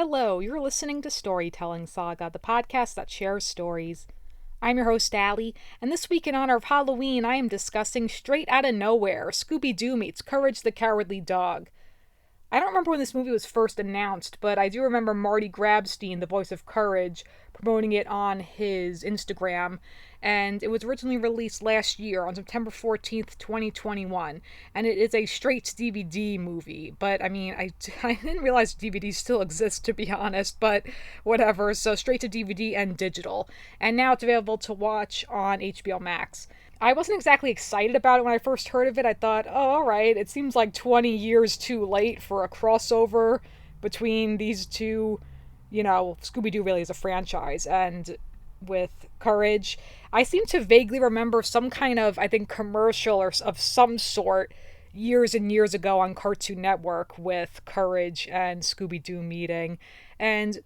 Hello, you're listening to Storytelling Saga, the podcast that shares stories. I'm your host, Allie, and this week in honor of Halloween, I am discussing Straight Outta Nowhere, Scooby-Doo meets Courage the Cowardly Dog. I don't remember when this movie was first announced, but I do remember Marty Grabstein, the voice of Courage, promoting it on his Instagram, and it was originally released last year on September 14th, 2021, and it is a straight-to-DVD movie, but I mean, I didn't realize DVDs still exist, to be honest, but whatever, so straight to DVD and digital, and now it's available to watch on HBO Max. I wasn't exactly excited about it when I first heard of it. I thought, oh, alright, it seems like 20 years too late for a crossover between these two. Scooby-Doo really is a franchise, and with Courage, I seem to vaguely remember some kind of, I think, commercial or of some sort years and years ago on Cartoon Network with Courage and Scooby-Doo meeting, and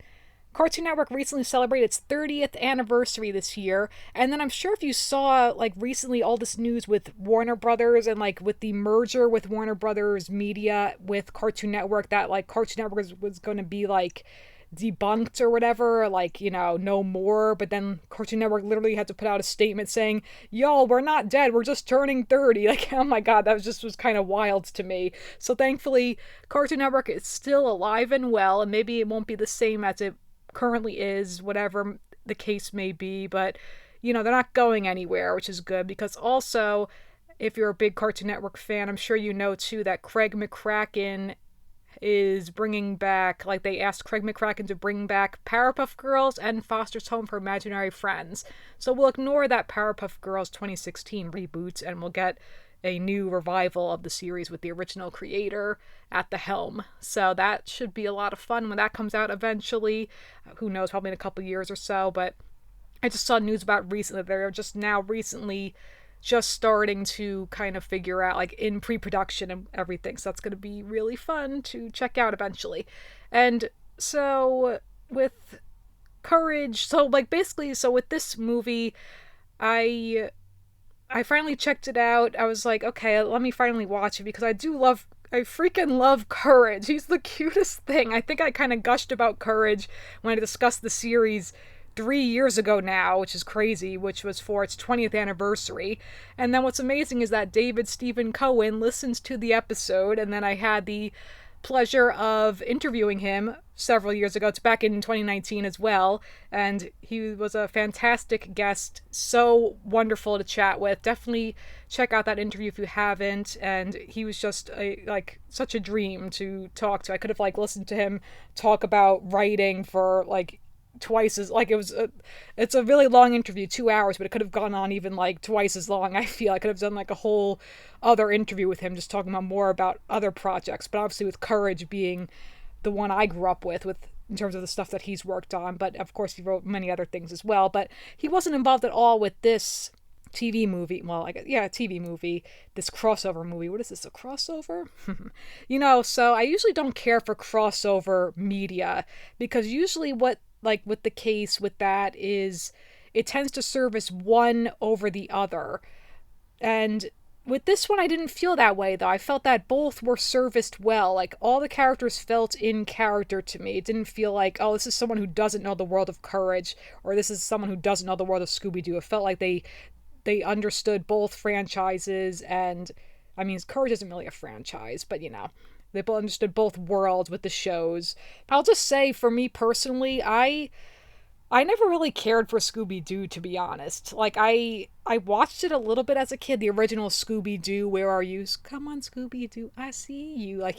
Cartoon Network recently celebrated its 30th anniversary this year, and then I'm sure if you saw, recently all this news with Warner Brothers and, with the merger with Warner Brothers Media with Cartoon Network, that, Cartoon Network was going to be, debunked or whatever, no more, but then Cartoon Network literally had to put out a statement saying, y'all, we're not dead, we're just turning 30, oh my god, that was kind of wild to me. So thankfully, Cartoon Network is still alive and well, and maybe it won't be the same as it currently is, whatever the case may be, but they're not going anywhere, which is good, because also, if you're a big Cartoon Network fan, I'm sure you know too that Craig McCracken is bringing back, they asked Craig McCracken to bring back Powerpuff Girls and Foster's Home for Imaginary Friends, so we'll ignore that Powerpuff Girls 2016 reboot and we'll get a new revival of the series with the original creator at the helm. So that should be a lot of fun when that comes out eventually. Who knows, probably in a couple years or so. But I just saw news about recently that they're just now recently just starting to kind of figure out, in pre-production and everything. So that's going to be really fun to check out eventually. And so with Courage, so basically, so with this movie, I finally checked it out. I was like, okay, let me finally watch it because I freaking love Courage. He's the cutest thing. I think I kind of gushed about Courage when I discussed the series 3 years ago now, which is crazy, which was for its 20th anniversary. And then what's amazing is that David Stephen Cohen listens to the episode, and then I had the pleasure of interviewing him several years ago. It's back in 2019 as well, and he was a fantastic guest, so wonderful to chat with. Definitely check out that interview if you haven't, and he was just such a dream to talk to. I could have listened to him talk about writing for twice as it's a really long interview, 2 hours, but it could have gone on even twice as long. I feel I could have done a whole other interview with him just talking about more about other projects, but obviously with Courage being the one I grew up with in terms of the stuff that he's worked on, but of course he wrote many other things as well. But he wasn't involved at all with this TV movie. Well, TV movie, this crossover movie. What is this, a crossover? So I usually don't care for crossover media because usually what with the case with that is it tends to service one over the other. And with this one, I didn't feel that way, though. I felt that both were serviced well. All the characters felt in character to me. It didn't feel oh, this is someone who doesn't know the world of Courage, or this is someone who doesn't know the world of Scooby-Doo. It felt like they understood both franchises, and, I mean, Courage isn't really a franchise, but, they both understood both worlds with the shows. I'll just say, for me personally, I never really cared for Scooby-Doo, to be honest. I watched it a little bit as a kid, the original Scooby-Doo, Where Are You? Come on, Scooby-Doo, I see you,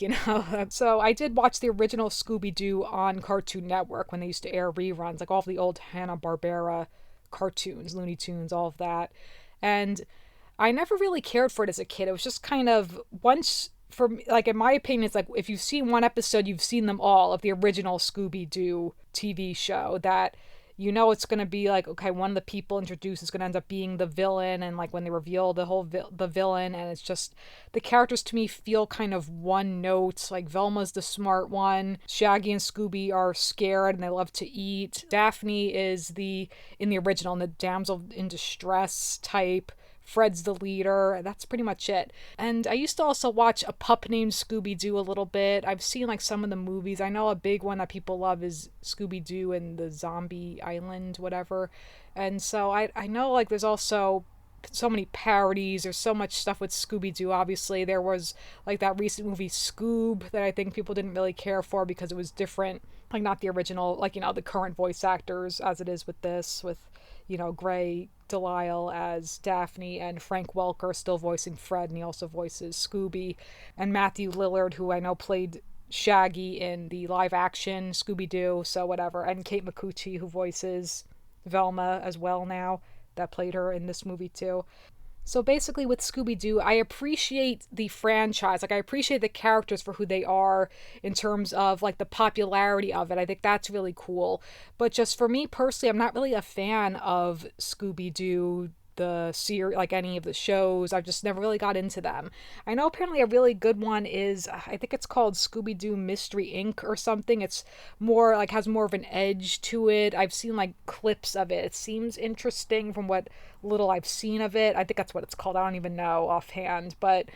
So I did watch the original Scooby-Doo on Cartoon Network when they used to air reruns, all of the old Hanna-Barbera cartoons, Looney Tunes, all of that. And I never really cared for it as a kid. It was just kind of, once, for me, in my opinion, it's if you've seen one episode, you've seen them all of the original Scooby-Doo TV show, that it's going to be okay, one of the people introduced is going to end up being the villain, and when they reveal the villain, and it's just, the characters to me feel kind of one note. Velma's the smart one, Shaggy and Scooby are scared and they love to eat, Daphne is in the original, the damsel in distress type, Fred's the leader. That's pretty much it. And I used to also watch A Pup Named Scooby-Doo a little bit. I've seen like some of the movies. I know a big one that people love is Scooby-Doo and the Zombie Island, whatever. And so I know like there's also so many parodies. There's so much stuff with Scooby-Doo. Obviously, there was like that recent movie Scoob that I think people didn't really care for because it was different. Like not the original, like, you know, the current voice actors as it is with this, with, you know, Gray Delisle as Daphne and Frank Welker still voicing Fred, and he also voices Scooby, and Matthew Lillard, who I know played Shaggy in the live action Scooby-Doo, so whatever, and Kate Micucci, who voices Velma as well now, that played her in this movie too. So basically with Scooby-Doo, I appreciate the franchise. Like I appreciate the characters for who they are in terms of like the popularity of it. I think that's really cool. But just for me personally, I'm not really a fan of Scooby-Doo, the series, like any of the shows. I've just never really got into them. I know apparently a really good one is, I think it's called Scooby-Doo Mystery Inc. or something. It's more like has more of an edge to it. I've seen like clips of it. It seems interesting from what little I've seen of it. I think that's what it's called. I don't even know offhand, but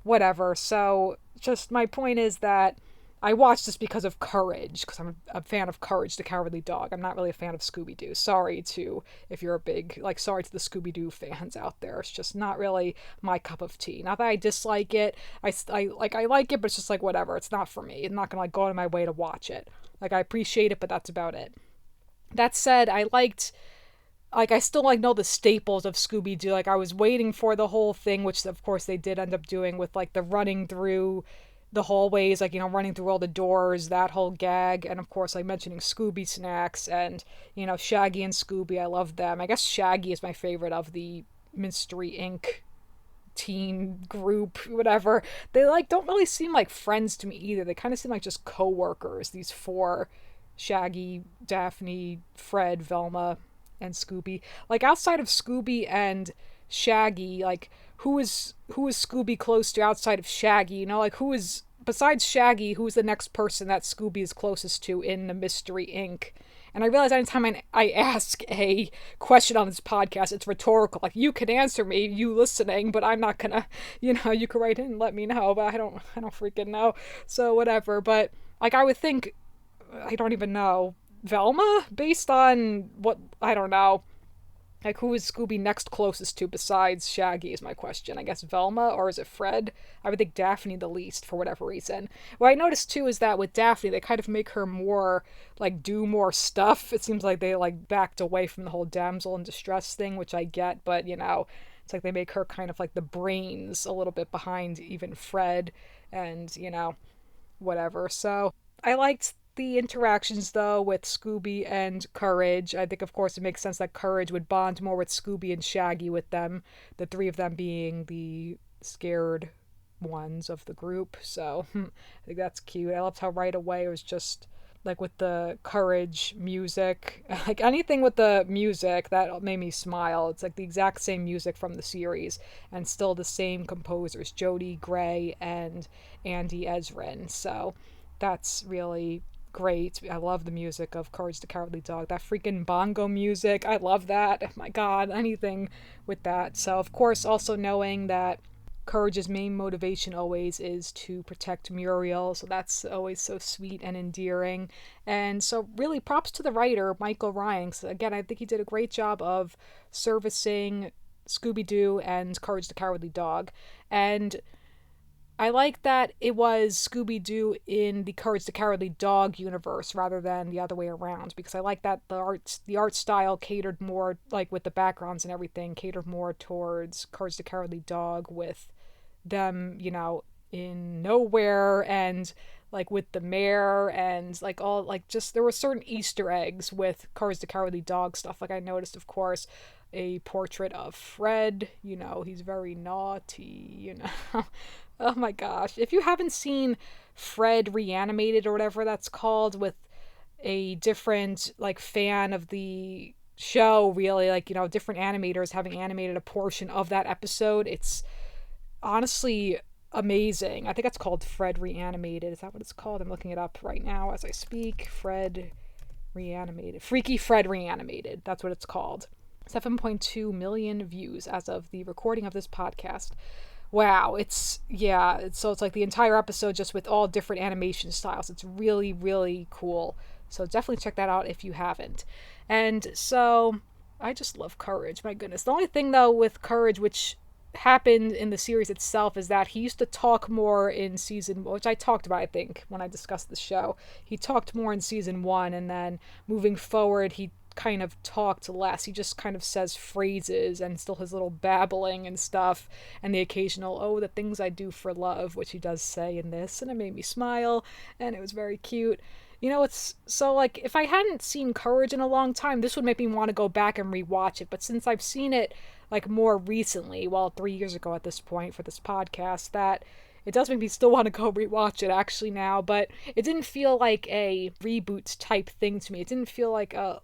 whatever. So just my point is that I watched this because of Courage, because I'm a fan of Courage the Cowardly Dog. I'm not really a fan of Scooby-Doo. Sorry to, if you're a big, like, sorry to the Scooby-Doo fans out there. It's just not really my cup of tea. Not that I dislike it. I like it, but it's just like, whatever. It's not for me. I'm not going to, like, go out of my way to watch it. Like, I appreciate it, but that's about it. That said, I still, like, know the staples of Scooby-Doo. Like, I was waiting for the whole thing, which, of course, they did end up doing with, like, the running through the hallways, like, you know, running through all the doors, that whole gag, and of course, like, mentioning Scooby snacks, and, you know, Shaggy and Scooby, I love them. I guess Shaggy is my favorite of the Mystery Inc. teen group, whatever. They, like, don't really seem like friends to me either. They kind of seem like just co-workers, these four, Shaggy, Daphne, Fred, Velma, and Scooby. Like, outside of Scooby and Shaggy, like, who is Scooby close to outside of Shaggy? You know, like, who is, besides Shaggy, who's the next person that Scooby is closest to in the Mystery Inc.? And I realize anytime I ask a question on this podcast, it's rhetorical. Like, you can answer me, you listening, but I'm not gonna, you know, you can write in and let me know, but I don't freaking know. So whatever. But like, I would think, I don't even know, Velma, based on what, I don't know. Like, who is Scooby next closest to besides Shaggy is my question. I guess Velma, or is it Fred? I would think Daphne the least, for whatever reason. What I noticed, too, is that with Daphne, they kind of make her more, like, do more stuff. It seems like they, like, backed away from the whole damsel in distress thing, which I get, but, you know, it's like they make her kind of, like, the brains a little bit behind even Fred, and, you know, whatever. So, I liked the interactions, though, with Scooby and Courage. I think, of course, it makes sense that Courage would bond more with Scooby and Shaggy, with them, the three of them being the scared ones of the group. So I think that's cute. I loved how right away it was just like with the Courage music, like anything with the music that made me smile. It's like the exact same music from the series and still the same composers, Jody Gray and Andy Ezrin. So that's really great. I love the music of Courage the Cowardly Dog. That freaking bongo music, I love that. Oh my god, anything with that. So, of course, also knowing that Courage's main motivation always is to protect Muriel, so that's always so sweet and endearing. And so, really, props to the writer, Michael Ryan. So again, I think he did a great job of servicing Scooby-Doo and Courage the Cowardly Dog. And I like that it was Scooby-Doo in the Courage the Cowardly Dog universe rather than the other way around, because I like that the art style catered more, like with the backgrounds and everything, catered more towards Courage the Cowardly Dog, with them, you know, in nowhere, and like with the mayor, and like all, like, just there were certain Easter eggs with Courage the Cowardly Dog stuff. Like I noticed, of course, a portrait of Fred, you know, he's very naughty, you know. Oh my gosh. If you haven't seen Fred Reanimated or whatever that's called, with a different, like, fan of the show, really, like, you know, different animators having animated a portion of that episode, it's honestly amazing. I think that's called Fred Reanimated. Is that what it's called? I'm looking it up right now as I speak. Fred Reanimated. Freaky Fred Reanimated. That's what it's called. 7.2 million views as of the recording of this podcast. Wow, so it's like the entire episode just with all different animation styles. It's really, really cool. So definitely check that out if you haven't. And so I just love Courage, my goodness. The only thing though with Courage, which happened in the series itself, is that he used to talk more in season, which I talked about, I think, when I discussed the show. He talked more in season 1, and then moving forward, he kind of talked less. He just kind of says phrases and still his little babbling and stuff, and the occasional, oh, the things I do for love, which he does say in this, and it made me smile, and it was very cute. It's so, like, if I hadn't seen Courage in a long time, this would make me want to go back and rewatch it. But since I've seen it, like, more recently, well, 3 years ago at this point for this podcast, that it does make me still want to go rewatch it actually now. But it didn't feel like a reboot type thing to me. It didn't feel like oh,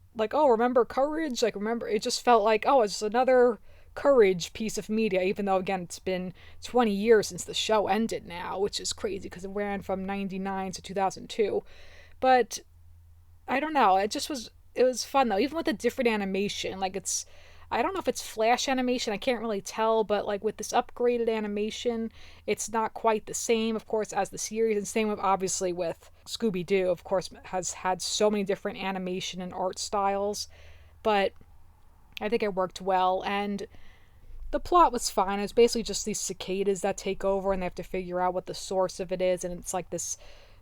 remember Courage? Like, remember, it just felt like, oh, it's another Courage piece of media, even though, again, it's been 20 years since the show ended now, which is crazy because it ran from 99 to 2002. But I don't know, it was fun though, even with the different animation. Like, I don't know if it's flash animation, I can't really tell, but like with this upgraded animation, it's not quite the same, of course, as the series. And same with, obviously, with Scooby-Doo, of course, has had so many different animation and art styles. But I think it worked well, and the plot was fine. It was basically just these cicadas that take over, and they have to figure out what the source of it is, and it's like this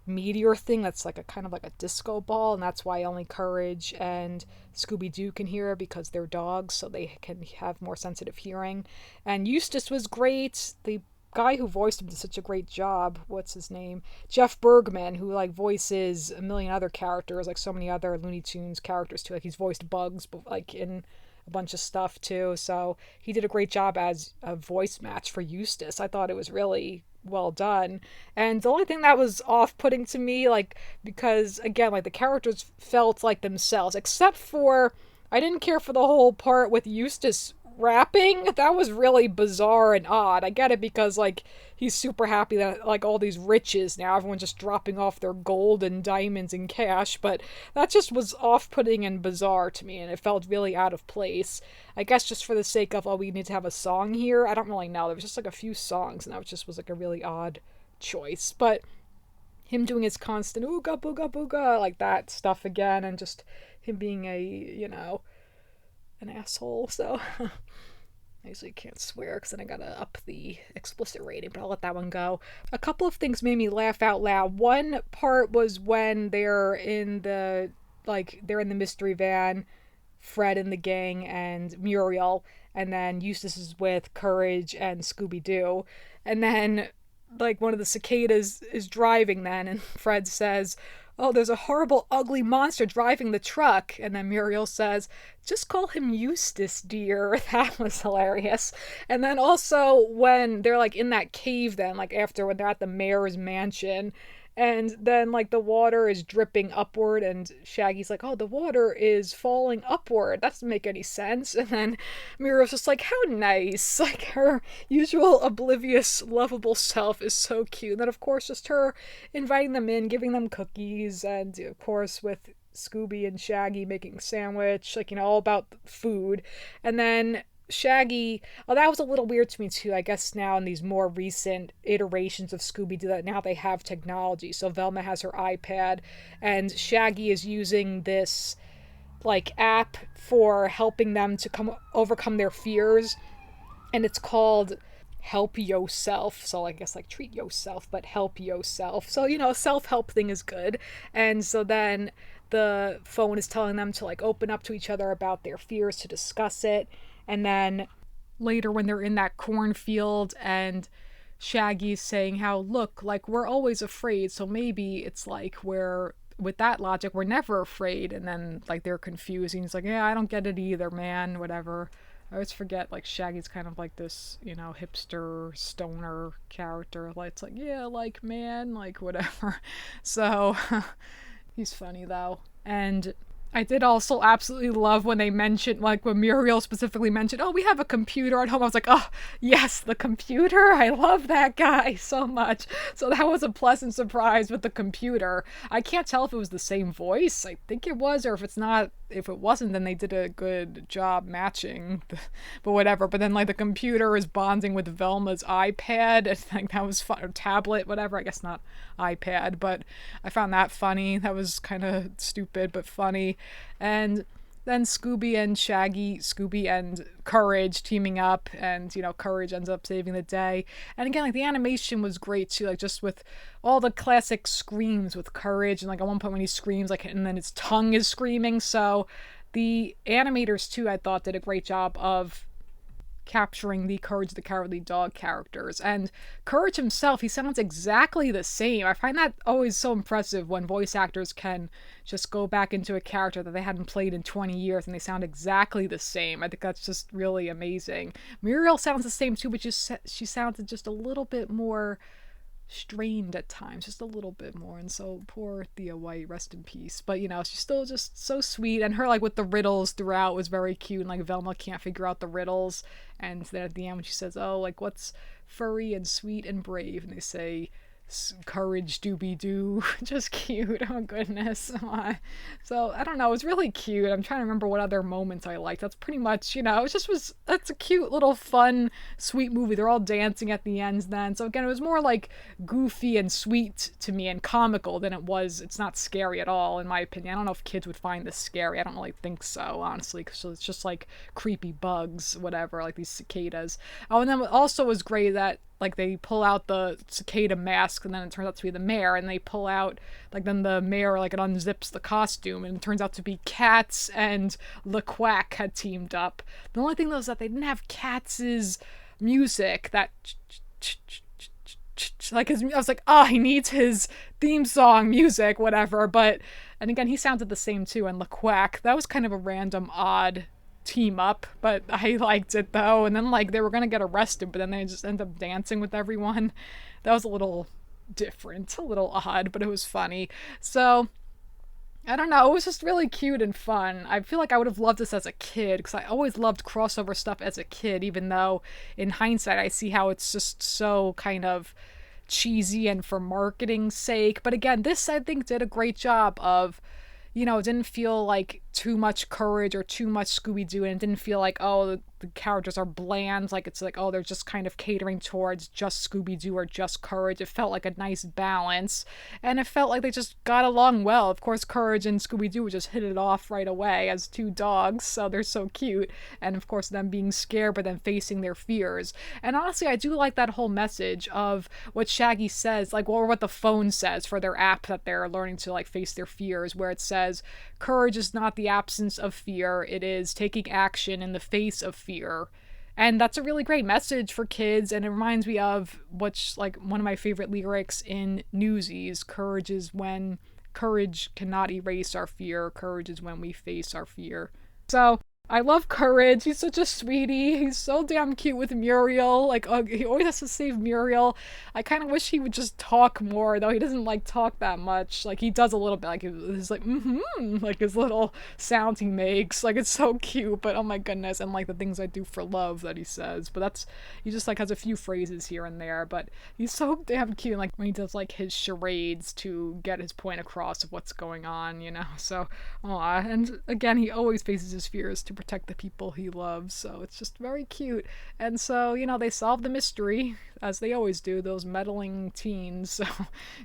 meteor thing that's like a kind of like a disco ball, and that's why only Courage and Scooby-Doo can hear it, because they're dogs, so they can have more sensitive hearing. And Eustace was great. The guy who voiced him did such a great job. What's his name? Jeff Bergman, who like voices a million other characters, like so many other Looney Tunes characters too. Like, he's voiced Bugs, but like in a bunch of stuff too. So he did a great job as a voice match for Eustace. I thought it was really well done. And the only thing that was off-putting to me, like, because again, like, the characters felt like themselves, except for, I didn't care for the whole part with Eustace rapping. That was really bizarre and odd. I get it because, like, he's super happy that, like, all these riches now, everyone's just dropping off their gold and diamonds and cash, but that just was off-putting and bizarre to me, and it felt really out of place. I guess just for the sake of, oh, we need to have a song here. I don't really know. There was just like a few songs, and that just was like a really odd choice. But him doing his constant ooga booga booga, like that stuff again, and just him being an asshole. So I usually can't swear because then I gotta up the explicit rating, but I'll let that one go. A couple of things made me laugh out loud. One part was when they're in the mystery van, Fred and the gang and Muriel, and then Eustace is with Courage and Scooby-Doo, and then like one of the cicadas is driving then, and Fred says, oh, there's a horrible, ugly monster driving the truck. And then Muriel says, just call him Eustace, dear. That was hilarious. And then also when they're like in that cave then, like after when they're at the mayor's mansion, and then like the water is dripping upward, and Shaggy's like, oh, the water is falling upward. That doesn't make any sense. And then Muriel's just like, how nice. Like, her usual oblivious, lovable self is so cute. And then, of course, just her inviting them in, giving them cookies, and of course with Scooby and Shaggy making a sandwich, like, all about food. And then Shaggy, oh, that was a little weird to me too. I guess now in these more recent iterations of Scooby-Doo, that now they have technology. So Velma has her iPad, and Shaggy is using this like app for helping them to overcome their fears, and it's called Help Yourself. So I guess like treat yourself, but help yourself. So self-help thing is good. And so then the phone is telling them to like open up to each other about their fears, to discuss it. And then later when they're in that cornfield and Shaggy's saying how, look, like, we're always afraid, so maybe it's like with that logic, we're never afraid. And then like they're confused, and he's like, yeah, I don't get it either, man, whatever. I always forget, like, Shaggy's kind of like this, hipster stoner character. Like, it's like, yeah, like, man, like, whatever. So he's funny though. And I did also absolutely love when they mentioned, like when Muriel specifically mentioned, oh, we have a computer at home. I was like, oh, yes, the computer. I love that guy so much. So that was a pleasant surprise with the computer. I can't tell if it was the same voice. I think it was, or if it's not, if it wasn't, then they did a good job matching. But whatever. But then like the computer is bonding with Velma's iPad. And like that was fun, or tablet, whatever. I guess not iPad, but I found that funny. That was kind of stupid, but funny. And then Scooby and Courage teaming up, and Courage ends up saving the day. And again, like the animation was great too, like just with all the classic screams with Courage, and like at one point when he screams, like, and then his tongue is screaming. So the animators too, I thought, did a great job of capturing the Courage the Cowardly Dog characters. And Courage himself, he sounds exactly the same. I find that always so impressive when voice actors can just go back into a character that they hadn't played in 20 years and they sound exactly the same. I think that's just really amazing. Muriel sounds the same too, but she sounded just a little bit more strained at times, just a little bit more. And so poor Thea White, rest in peace. But she's still just so sweet, and her like with the riddles throughout was very cute, and like Velma can't figure out the riddles, and then at the end when she says, oh, like what's furry and sweet and brave, and they say Courage Dooby Doo. Just cute. Oh goodness. So I don't know, it was really cute. I'm trying to remember what other moments I liked. That's pretty much, that's a cute little fun sweet movie. They're all dancing at the ends then. So again, it was more like goofy and sweet to me and comical than it's not scary at all in my opinion. I don't know if kids would find this scary. I don't really think so, honestly, because it's just like creepy bugs, whatever, like these cicadas. Oh, and then what also was great that like they pull out the cicada mask and then it turns out to be the mayor, and they pull out like then the mayor like it unzips the costume and it turns out to be Cats and the Quack had teamed up. The only thing though is that they didn't have Cats's music, that like his, I was like, oh, he needs his theme song music, whatever. But and again, he sounded the same too, and the Quack, that was kind of a random odd team up, but I liked it though. And then like they were gonna get arrested, but then they just end up dancing with everyone. That was a little different, a little odd, but it was funny. So I don't know, it was just really cute and fun. I feel like I would have loved this as a kid, because I always loved crossover stuff as a kid, even though in hindsight I see how it's just so kind of cheesy and for marketing's sake. But again, this I think did a great job of, it didn't feel like too much Courage or too much Scooby-Doo, and it didn't feel like, oh, the characters are bland, like it's like, oh, they're just kind of catering towards just Scooby-Doo or just Courage. It felt like a nice balance, and it felt like they just got along well. Of course, Courage and Scooby-Doo would just hit it off right away as two dogs, so they're so cute, and of course them being scared but then facing their fears. And honestly, I do like that whole message of what Shaggy says, like, or what the phone says for their app that they're learning to like face their fears, where it says courage is not the absence of fear, it is taking action in the face of fear. And that's a really great message for kids, and it reminds me of what's like one of my favorite lyrics in Newsies: courage is when courage cannot erase our fear, courage is when we face our fear. So I love Courage. He's such a sweetie. He's so damn cute with Muriel. Like, he always has to save Muriel. I kind of wish he would just talk more, though he doesn't, like, talk that much. Like, he does a little bit. Like, he's like, like, his little sounds he makes. Like, it's so cute, but oh my goodness. And, like, the things I do for love that he says. But he just, like, has a few phrases here and there. But he's so damn cute. Like, when he does, like, his charades to get his point across of what's going on, So, aw. And, again, he always faces his fears to protect the people he loves, so it's just very cute. And so they solve the mystery as they always do, those meddling teens. So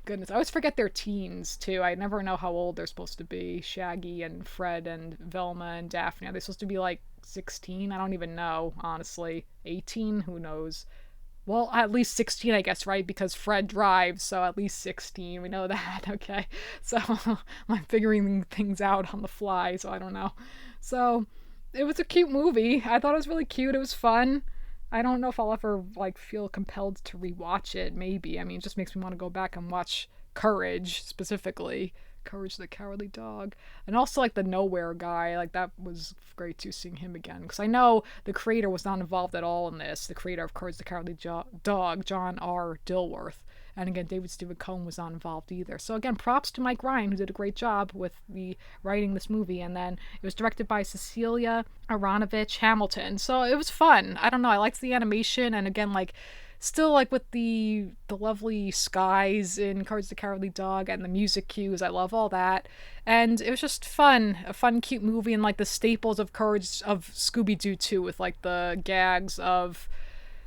goodness, I always forget they're teens too. I never know how old they're supposed to be. Shaggy and Fred and Velma and Daphne, are they supposed to be like 16? I don't even know, honestly. 18? Who knows? Well, at least 16, I guess, right? Because Fred drives, so at least 16. We know that, okay? So I'm figuring things out on the fly, so I don't know. So it was a cute movie. I thought it was really cute. It was fun. I don't know if I'll ever like feel compelled to rewatch it. Maybe. I mean, it just makes me want to go back and watch Courage specifically. Courage the Cowardly Dog. And also like the Nowhere guy. Like that was great too, seeing him again. Because I know the creator was not involved at all in this. The creator of Courage the Cowardly Dog, John R. Dilworth. And again, David Stephen Cohen was not involved either. So again, props to Mike Ryan, who did a great job with the writing this movie. And then it was directed by Cecilia Aranovich Hamilton. So it was fun. I don't know. I liked the animation, and again, like, still like with the lovely skies in Courage the Cowardly Dog and the music cues. I love all that. And it was just fun. A fun, cute movie, and like the staples of Courage of Scooby-Doo too, with like the gags of,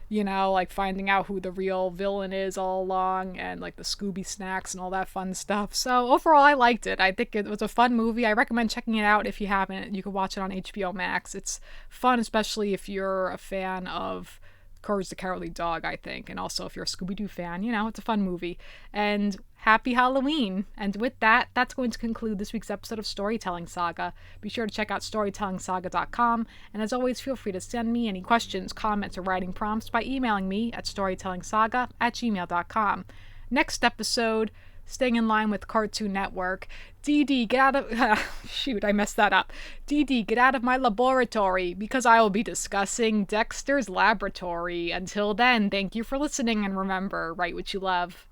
like finding out who the real villain is all along, and like the Scooby snacks and all that fun stuff. So overall, I liked it. I think it was a fun movie. I recommend checking it out if you haven't. You can watch it on HBO Max. It's fun, especially if you're a fan of Courage the Cowardly Dog, I think. And also if you're a Scooby-Doo fan, it's a fun movie. And happy Halloween. And with that, that's going to conclude this week's episode of Storytelling Saga. Be sure to check out storytellingsaga.com. And as always, feel free to send me any questions, comments, or writing prompts by emailing me at storytellingsaga@gmail.com. Next episode, staying in line with Cartoon Network, Dee Dee, get out of... shoot, I messed that up. Dee Dee, get out of my laboratory, because I will be discussing Dexter's Laboratory. Until then, thank you for listening, and remember, write what you love.